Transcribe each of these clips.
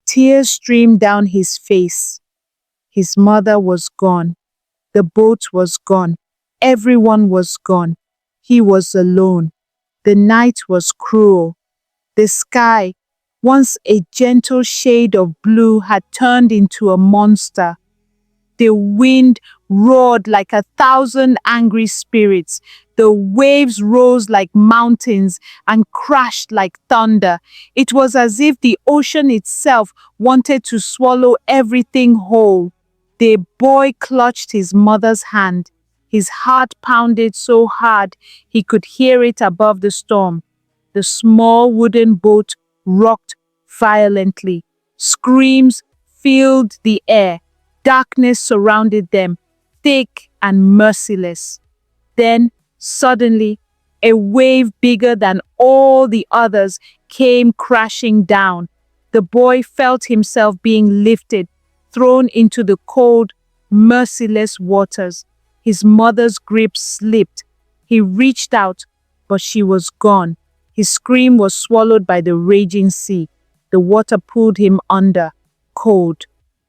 Tears streamed down his face. His mother was gone. The boat was gone. Everyone was gone. He was alone. The night was cruel. The sky, once a gentle shade of blue, had turned into a monster. The wind roared like 1,000 angry spirits. The waves rose like mountains and crashed like thunder. It was as if the ocean itself wanted to swallow everything whole. The boy clutched his mother's hand. His heart pounded so hard he could hear it above the storm. The small wooden boat rocked violently. Screams filled the air. Darkness surrounded them, thick and merciless. Then, suddenly, a wave bigger than all the others came crashing down. The boy felt himself being lifted, thrown into the cold, merciless waters. His mother's grip slipped. He reached out, but she was gone. His scream was swallowed by the raging sea. The water pulled him under, cold,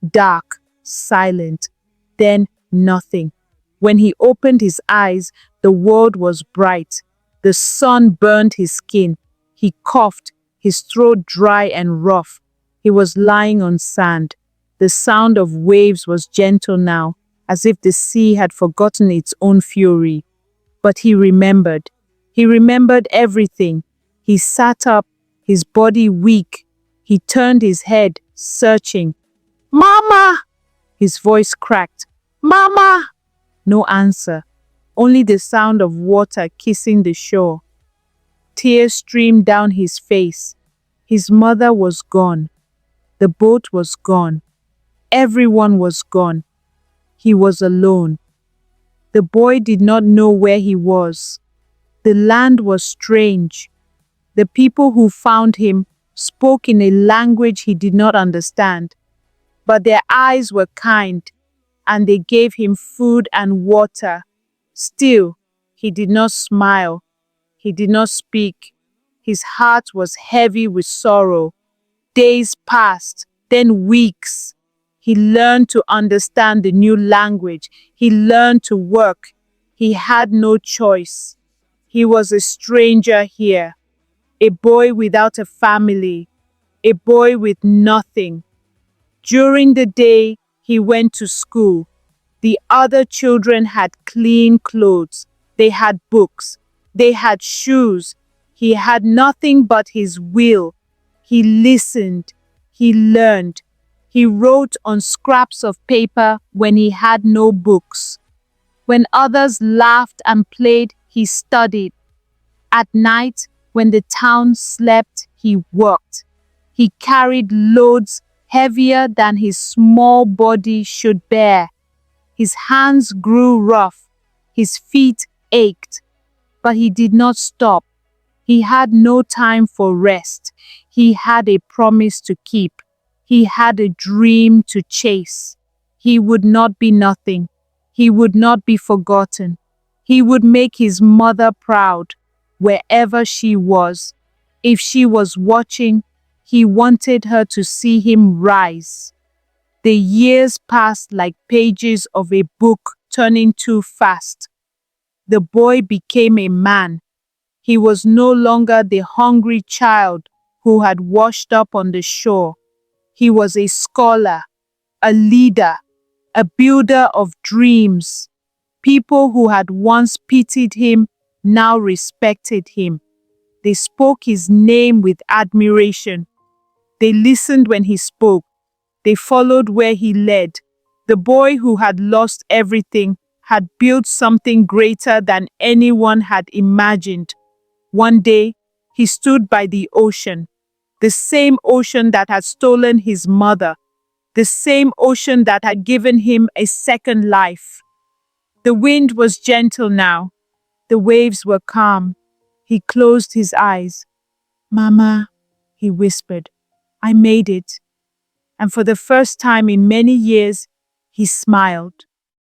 dark, silent. Then nothing. When he opened his eyes, the world was bright. The sun burned his skin. He coughed, his throat dry and rough. He was lying on sand. The sound of waves was gentle now, as if the sea had forgotten its own fury. But he remembered. He remembered everything. He sat up, his body weak. He turned his head, searching. "Mama!" His voice cracked. "Mama!" No answer, only the sound of water kissing the shore. Tears streamed down his face. His mother was gone. The boat was gone. Everyone was gone. He was alone. The boy did not know where he was. The land was strange. The people who found him spoke in a language he did not understand, but their eyes were kind, and they gave him food and water. Still, he did not smile. He did not speak. His heart was heavy with sorrow. Days passed, then weeks. He learned to understand the new language. He learned to work. He had no choice. He was a stranger here, a boy without a family, a boy with nothing. During the day, he went to school. The other children had clean clothes. They had books. They had shoes. He had nothing but his will. He listened. He learned. He wrote on scraps of paper when he had no books. When others laughed and played, he studied. At night, when the town slept, he worked. He carried loads heavier than his small body should bear. His hands grew rough. His feet ached. But he did not stop. He had no time for rest. He had a promise to keep. He had a dream to chase. He would not be nothing. He would not be forgotten. He would make his mother proud, wherever she was. If she was watching, he wanted her to see him rise. The years passed like pages of a book turning too fast. The boy became a man. He was no longer the hungry child who had washed up on the shore. He was a scholar, a leader, a builder of dreams. People who had once pitied him now respected him. They spoke his name with admiration. They listened when he spoke. They followed where he led. The boy who had lost everything had built something greater than anyone had imagined. One day, he stood by the ocean, the same ocean that had stolen his mother, the same ocean that had given him a second life. The wind was gentle now. The waves were calm. He closed his eyes. "Mama," he whispered, "I made it." And for the first time in many years, he smiled.